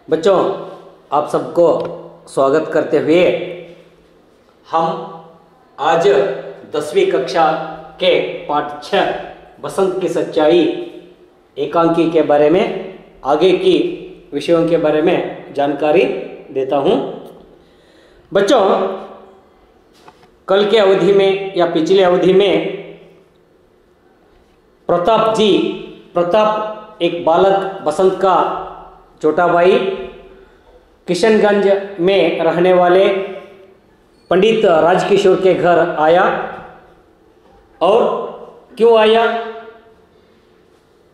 बच्चों, आप सबको स्वागत करते हुए हम आज 10वीं कक्षा के पाठ 6 बसंत की सच्चाई एकांकी के बारे में आगे की विषयों के बारे में जानकारी देता हूँ। बच्चों, कल के अवधि में या पिछले अवधि में प्रताप एक बालक बसंत का छोटा भाई किशनगंज में रहने वाले पंडित राजकिशोर के घर आया। और क्यों आया?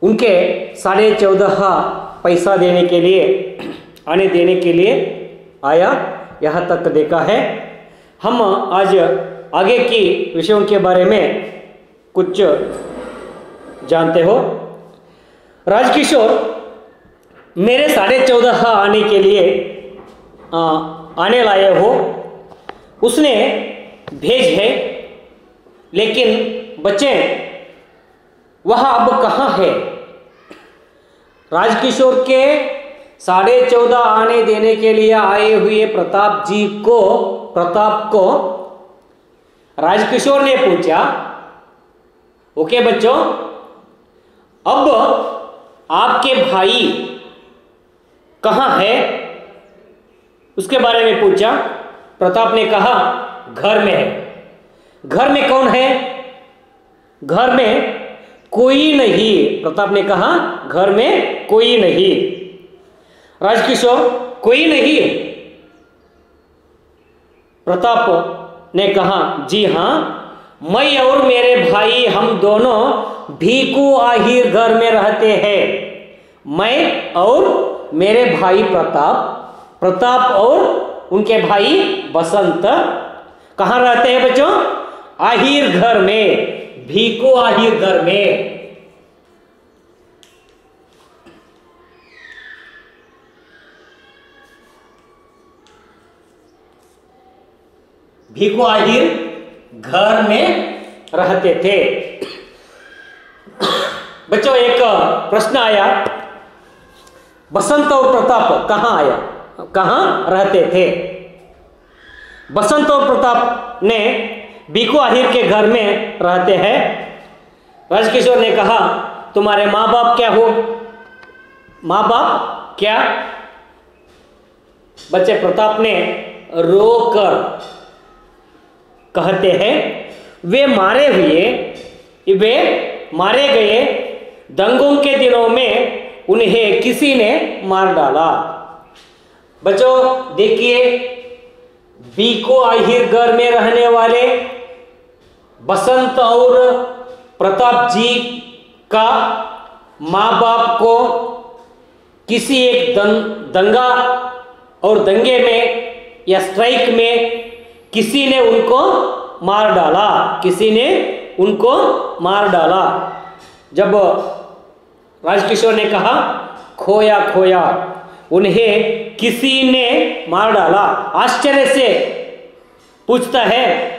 उनके 14.5 पैसा देने के लिए आने देने के लिए आया। यहाँ तक देखा है। हम आज आगे की विषयों के बारे में कुछ जानते हो। राजकिशोर मेरे 14.5 आने के लिए आने लाए हो, उसने भेज है, लेकिन बच्चे वह अब कहाँ है? राजकिशोर के 14.5 आने देने के लिए आए हुए प्रताप को राजकिशोर ने पूछा, ओके बच्चों, अब आपके भाई कहाँ है? उसके बारे में पूछा। प्रताप ने कहा घर में है। घर में कौन है? घर में कोई नहीं। प्रताप ने कहा घर में कोई नहीं। राजकिशोर कोई नहीं? प्रताप ने कहा जी हाँ, मैं और मेरे भाई हम दोनों भीखू आहिर घर में रहते हैं। मैं और मेरे भाई प्रताप और उनके भाई बसंत कहाँ रहते हैं बच्चों? आहिर घर में, भीखू आहिर घर में। भीखू आहिर घर में रहते थे। बच्चों, एक प्रश्न आया, बसंत और प्रताप कहाँ रहते थे? बसंत और प्रताप ने भीखू आहिर के घर में रहते हैं। राजकिशोर ने कहा तुम्हारे माँ बाप क्या हो? माँ बाप क्या? बच्चे प्रताप ने रोकर कहते हैं वे मारे गए। दंगों के दिनों में उन्हें किसी ने मार डाला। बच्चों देखिए, भीखू आहिर घर में रहने वाले बसंत और प्रताप जी का माँ बाप को किसी एक दंगा और दंगे में या स्ट्राइक में किसी ने उनको मार डाला। जब राजकिशोर ने कहा खोया, उन्हें किसी ने मार डाला। आश्चर्य से पूछता है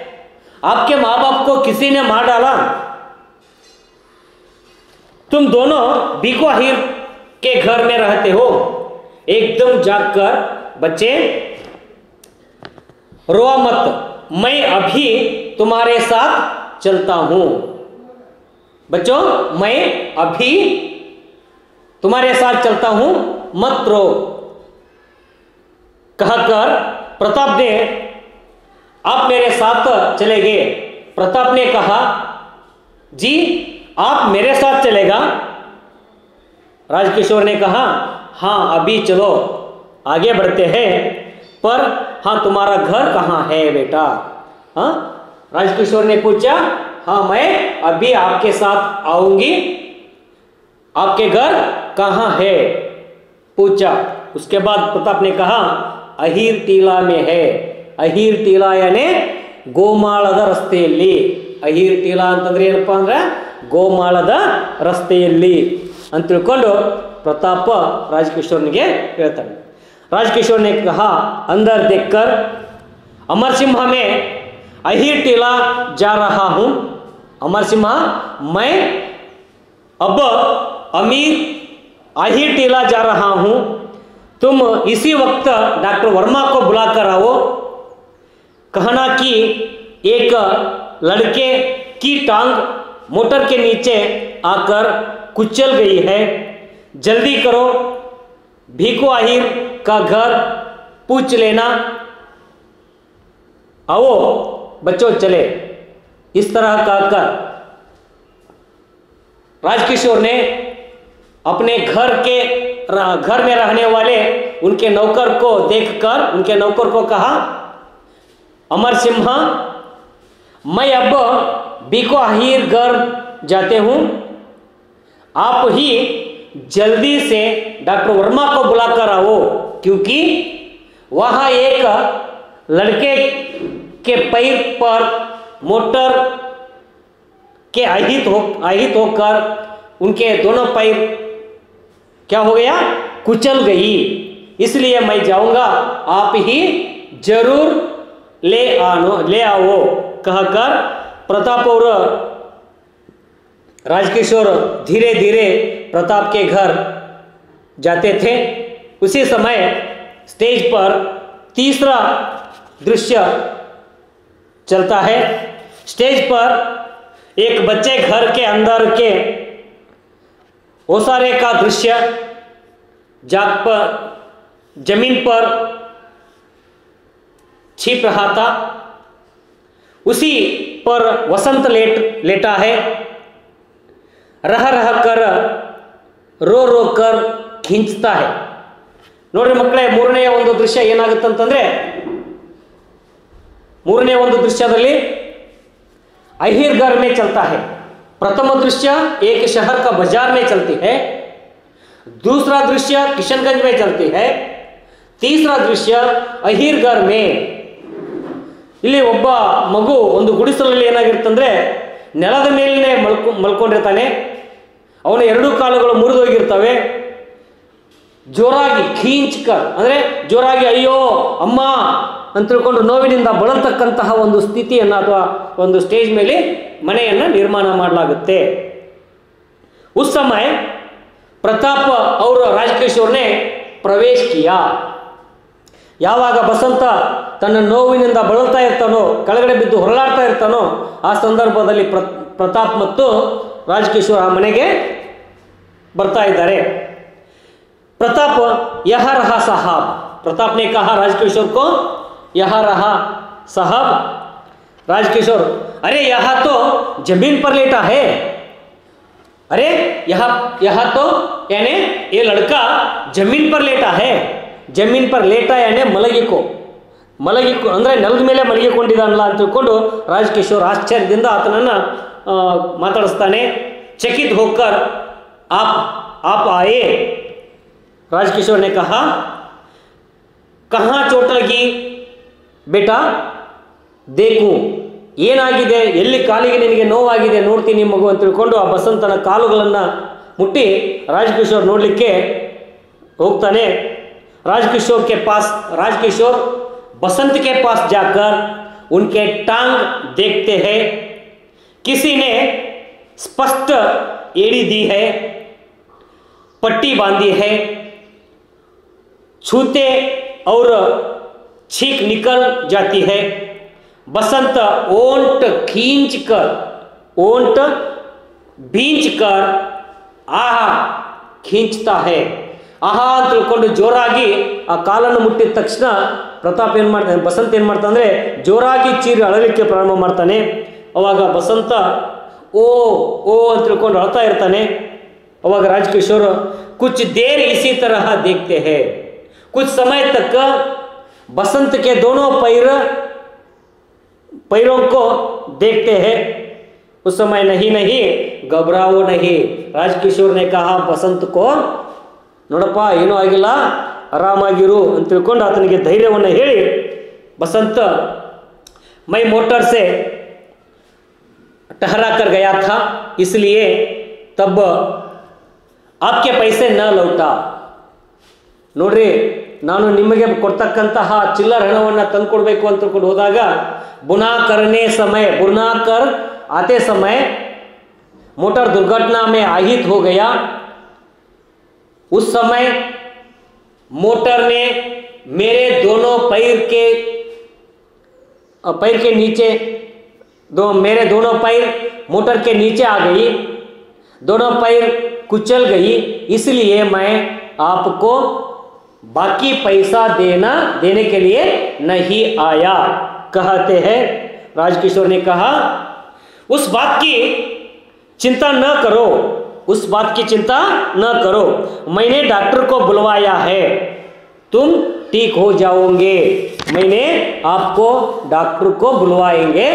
आपके माँ बाप को किसी ने मार डाला? तुम दोनों भीखू आहिर के घर में रहते हो। एकदम जागकर बच्चे रोआ मत, मैं अभी तुम्हारे साथ चलता हूं। बच्चों, मैं अभी तुम्हारे साथ चलता हूं, मत रो। कहकर प्रताप ने आप मेरे साथ चले गए। प्रताप ने कहा जी आप मेरे साथ चलेगा? राजकिशोर ने कहा हाँ अभी चलो, आगे बढ़ते हैं, पर हाँ तुम्हारा घर कहाँ है बेटा? हाँ, राजकिशोर ने पूछा हाँ मैं अभी आपके साथ आऊंगी, आपके घर कहाँ है? पूछा। उसके बाद प्रताप ने कहा अहिर टीला में है। अहिर टीला यानी ಗೋಮಾಳದ ರಸ್ತೆಯಲ್ಲಿ। ಅಹಿರ್ टीला ಅಂತಂದ್ರೆ ಏನಪ್ಪಾ ಅಂದ್ರೆ ಗೋಮಾಳದ ರಸ್ತೆಯಲ್ಲಿ ಅಂತ ತಿಳ್ಕೊಂಡು ಪ್ರತಾಪ ರಾಜಕಿಶೋರ್ನಿಗೆ ಹೇಳ್ತಾನೆ। राजकिशोर ने कहा अंदर देखकर अमर सिंह में अहिर टीला जा रहा हूं। अमर सिंह, मैं अब अमीर अहिर टीला जा रहा हूं। तुम इसी वक्त डॉक्टर वर्मा को बुलाकर आओ। कहना कि एक लड़के की टांग मोटर के नीचे आकर कुचल गई है, जल्दी करो, भीको आहिर का घर पूछ लेना। आओ बच्चों चले। इस तरह कहकर राजकिशोर ने अपने घर में रहने वाले उनके नौकर को देखकर उनके नौकर को कहा, अमर सिम्हा, मैं अब बीको आहिर घर जाते हूं, आप ही जल्दी से डॉक्टर वर्मा को बुलाकर आओ, क्योंकि वहां एक लड़के के पैर पर मोटर के आहित होकर उनके दोनों पैर क्या हो गया, कुचल गई। इसलिए मैं जाऊंगा, आप ही जरूर ले आओ कहकर प्रताप और राजकिशोर धीरे धीरे प्रताप के घर जाते थे। उसी समय स्टेज पर तीसरा दृश्य चलता है। स्टेज पर एक बच्चे घर के अंदर के ओसारे का दृश्य जमीन पर छिप रहा था। उसी पर वसंत लेटा है, रह कर रो कर खींचता है। ನೋಡ್ರಿ ಮಕ್ಕಳೇ, ಮೂರನೆಯ ಒಂದು ದೃಶ್ಯ ಏನಾಗುತ್ತಂತಂದ್ರೆ, ಮೂರನೇ ಒಂದು ದೃಶ್ಯದಲ್ಲಿ अहिर घर में चलता है। प्रथम दृश्य एक शहर का बाजार में चलती है, दूसरा दृश्य किशनगंज में चलती है, तीसरा दृश्य अहिर घर में। ಇಲ್ಲಿ ಒಬ್ಬ ಮಗು ಒಂದು ಗುಡಿಸಲಲ್ಲಿ ಏನಾಗಿರ್ತಂದ್ರೆ ನೆಲದ ಮೇಲೇ ಮಲ್ಕೊಂಡಿರ್ತಾನೆ, ಅವನ ಎರಡು ಕಾಲುಗಳು ಮುರಿದೋಗಿರ್ತವೆ, ಜೋರಾಗಿ ಖೀಂಚ್ಕರ್ ಅಂದ್ರೆ ಜೋರಾಗಿ ಅಯ್ಯೋ ಅಮ್ಮ ಅಂತ ತಿಳ್ಕೊಂಡು ನೋವಿನಿಂದ ಬಳಲ್ತಕ್ಕಂತಹ ಒಂದು ಸ್ಥಿತಿಯನ್ನು ಅಥವಾ ಒಂದು ಸ್ಟೇಜ್ ಮೇಲೆ ಮನೆಯನ್ನು ನಿರ್ಮಾಣ ಮಾಡಲಾಗುತ್ತೆ। उस समय प्रताप और राजकिशोर ने प्रवेश किया। ಯಾವಾಗ ಬಸಂತ ತನ್ನ ನೋವಿನಿಂದ ಬಳಲ್ತಾ ಇರ್ತಾನೋ, ಕೆಳಗಡೆ ಬಿದ್ದು ಹೊರಲಾಡ್ತಾ ಇರ್ತಾನೋ, ಆ ಸಂದರ್ಭದಲ್ಲಿ ಪ್ರತಾಪ್ ಮತ್ತು ರಾಜಕಿಶೋರ್ ಆ ಮನೆಗೆ ಬರ್ತಾ ಇದ್ದಾರೆ। प्रताप यहाँ रहा साहब, प्रताप ने कहा राजकिशोर को, यहाँ रहा साहब। राजकिशोर, अरे यहाँ तो जमीन पर लेटा है, अरे यहाँ तो यानी ये लड़का जमीन पर लेटा है। जमीन पर लेटा यानी ಮಲಗಿಕೋ ಅಂದ್ರೆ ನೆಲದ ಮೇಲೆ ಮಲಗಿಕೊಂಡಿದ್ದಾನಲ್ಲ ಅಂತ ತಿಳ್ಕೊಂಡು ರಾಜಕಿಶೋರ್ ಆಶ್ಚರ್ಯದಿಂದ ಆತನನ್ನು ಮಾತಾಡಿಸ್ತಾನೆ। ಚಕಿತ್ ಹೋಕರ್ आप आए। राजकिशोर ने कहा, कहाँ चोट लगी बेटा, देखूं ಏನಾಗಿದೆ, ಎಲ್ಲಿ ಕಾಲಿಗೆ ನಿನಗೆ ನೋವಾಗಿದೆ ನೋಡ್ತೀನಿ ಮಗು ಅಂತ ತಿಳ್ಕೊಂಡು ಆ ಬಸಂತನ ಕಾಲುಗಳನ್ನು ಮುಟ್ಟಿ ರಾಜಕಿಶೋರ್ ನೋಡಲಿಕ್ಕೆ ಹೋಗ್ತಾನೆ। राजकिशोर बसंत के पास जाकर उनके टांग देखते हैं। किसी ने स्पष्ट एड़ी दी है, पट्टी बांधी है, छूते और छींक निकल जाती है। बसंत ओंट भींचकर आह खींचता है। ಆಹಾ ಅಂತ ತಿಳ್ಕೊಂಡು ಜೋರಾಗಿ ಆ ಕಾಲನ್ನು ಮುಟ್ಟಿದ ತಕ್ಷಣ ಪ್ರತಾಪ್ ಏನು ಮಾಡ್ತಾನೆ, ಬಸಂತ ಏನು ಮಾಡ್ತಾನೆ ಅಂದರೆ ಜೋರಾಗಿ ಚೀರಿ ಅಳಲಿಕ್ಕೆ ಪ್ರಾರಂಭ ಮಾಡ್ತಾನೆ। ಅವಾಗ ಬಸಂತ ಓ ಓ ಅಂತ ತಿಳ್ಕೊಂಡು ಅಳ್ತಾ ಇರ್ತಾನೆ। ಅವಾಗ ರಾಜಕಿಶೋರ್ कुछ देर इसी तरह देखते हैं। कुछ समय तक बसंत के दोनों पैरों को देखते हैं। उस समय नहीं घबराओ नहीं। राजकिशोर ने कहा बसंत को, ನೋಡಪ್ಪ ಏನೂ ಆಗಿಲ್ಲ, ಆರಾಮಾಗಿರು ಅಂತ ತಿಳ್ಕೊಂಡು ಆತನಿಗೆ ಧೈರ್ಯವನ್ನು ಹೇಳಿ, बसंत मैं मोटर से टहरा कर गया था, इसलिए तब आपके पैसे न लौटा। ನೋಡ್ರಿ, ನಾನು ನಿಮಗೆ ಕೊಡ್ತಕ್ಕಂತಹ ಚಿಲ್ಲರ್ ಹಣವನ್ನು ತಂದು ಕೊಡಬೇಕು ಅಂತ ತಿಳ್ಕೊಂಡು ಹೋದಾಗ बुनाकर आते समय मोटर दुर्घटना में आहित हो गया। उस समय मोटर ने मेरे दोनों पैर के नीचे मेरे दोनों पैर मोटर के नीचे आ गई, दोनों पैर कुचल गई, इसलिए मैं आपको बाकी पैसा देने के लिए नहीं आया। कहते हैं राजकिशोर ने कहा, उस बात की चिंता न करो, उस बात की चिंता न करो, मैंने डॉक्टर को बुलवाया है, तुम ठीक हो जाओगे। मैंने आपको डॉक्टर को बुलवाएंगे,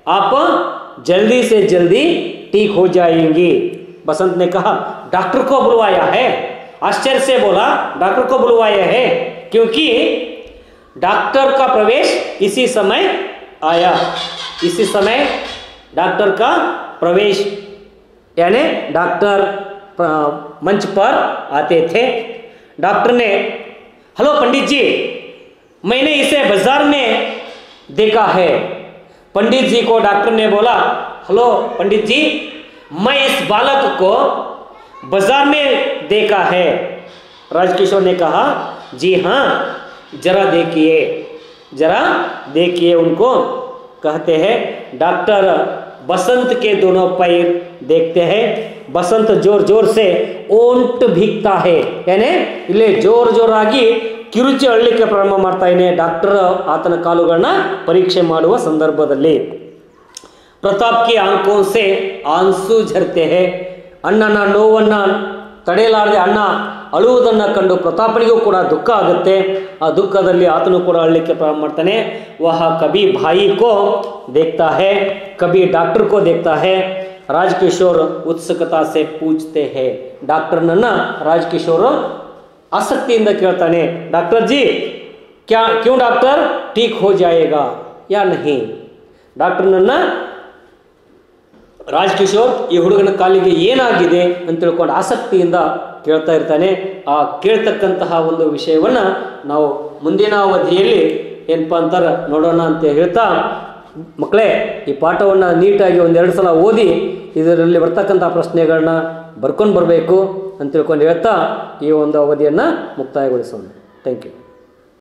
आप जल्दी से जल्दी ठीक हो जाएंगी। बसंत ने कहा, डॉक्टर को बुलवाया है? आश्चर्य से बोला, डॉक्टर को बुलवाया है, क्योंकि डॉक्टर का प्रवेश इसी समय आया, इसी समय डॉक्टर का प्रवेश, यानी डॉक्टर मंच पर आते थे। डॉक्टर ने, हेलो पंडित जी, मैंने इसे बाजार में देखा है। पंडित जी को डॉक्टर ने बोला, हेलो पंडित जी, मैं इस बालक को बाजार में देखा है। राजकिशोर ने कहा, जी हाँ, जरा देखिए उनको। कहते हैं डॉक्टर बसंत के दोनों पैर देखते हैं। बसंत जोर जोर से ओंट भीगता है, यानी ಇಲ್ಲಿ ಜೋರ್ ಜೋರಾಗಿ ಕಿರುಚಿ ಅಳ್ಳಿಕ್ಕೆ ಪ್ರಾರಂಭ ಮಾಡ್ತಾ ಇದ್ದಾನೆ ಡಾಕ್ಟರ್ ಆತನ ಕಾಲುಗಳನ್ನ ಪರೀಕ್ಷೆ ಮಾಡುವ ಸಂದರ್ಭದಲ್ಲಿ। ಪ್ರತಾಪ್ की आंखों से आंसू झरते हैं। ಅಣ್ಣನ ನೋವನ್ನ ತಡೆಯಲಾರದೆ ಅಣ್ಣ ಅಳುವುದನ್ನು ಕಂಡು ಪ್ರತಾಪನಿಗೂ ಕೂಡ ದುಃಖ ಆಗುತ್ತೆ। ಆ ದುಃಖದಲ್ಲಿ ಆತನು ಕೂಡ ಅಳ್ಳಿಕ್ಕೆ ಪ್ರಾರಂಭ ಮಾಡ್ತಾನೆ। वह कभी भाई को देखता है, कभी डॉक्टर को देखता है। राजकिशोर उत्सुकता से पूछते हैं, डॉक्टर नन्ना राजकिशोर आसक्तिಯಿಂದ ಕೇಳ್ತಾನೆ, डॉक्टर जी क्यों डॉक्टर ठीक हो जाएगा या नहीं? डॉक्टर नन्ना ರಾಜಕಿಶೋರ್ ಈ ಹುಡುಗನ ಕಾಲಿಗೆ ಏನಾಗಿದೆ ಅಂತ ತಿಳ್ಕೊಂಡು ಆಸಕ್ತಿಯಿಂದ ಕೇಳ್ತಾ ಇರ್ತಾನೆ। ಆ ಕೇಳ್ತಕ್ಕಂತಹ ಒಂದು ವಿಷಯವನ್ನ ನಾವು ಮುಂದಿನ ಅವಧಿಯಲ್ಲಿ ಏನಪ್ಪಾ ಅಂತಾರ ನೋಡೋಣ ಅಂತ ಹೇಳ್ತಾ, ಮಕ್ಕಳೇ ಈ ಪಾಠವನ್ನು ನೀಟಾಗಿ ಒಂದೆರಡು ಸಲ ಓದಿ ಇದರಲ್ಲಿ ಬರ್ತಕ್ಕಂಥ ಪ್ರಶ್ನೆಗಳನ್ನ ಬರ್ಕೊಂಡು ಬರಬೇಕು ಅಂತ ತಿಳ್ಕೊಂಡು ಹೇಳ್ತಾ ಈ ಒಂದು ಅವಧಿಯನ್ನು ಮುಕ್ತಾಯಗೊಳಿಸೋಣ। Thank you.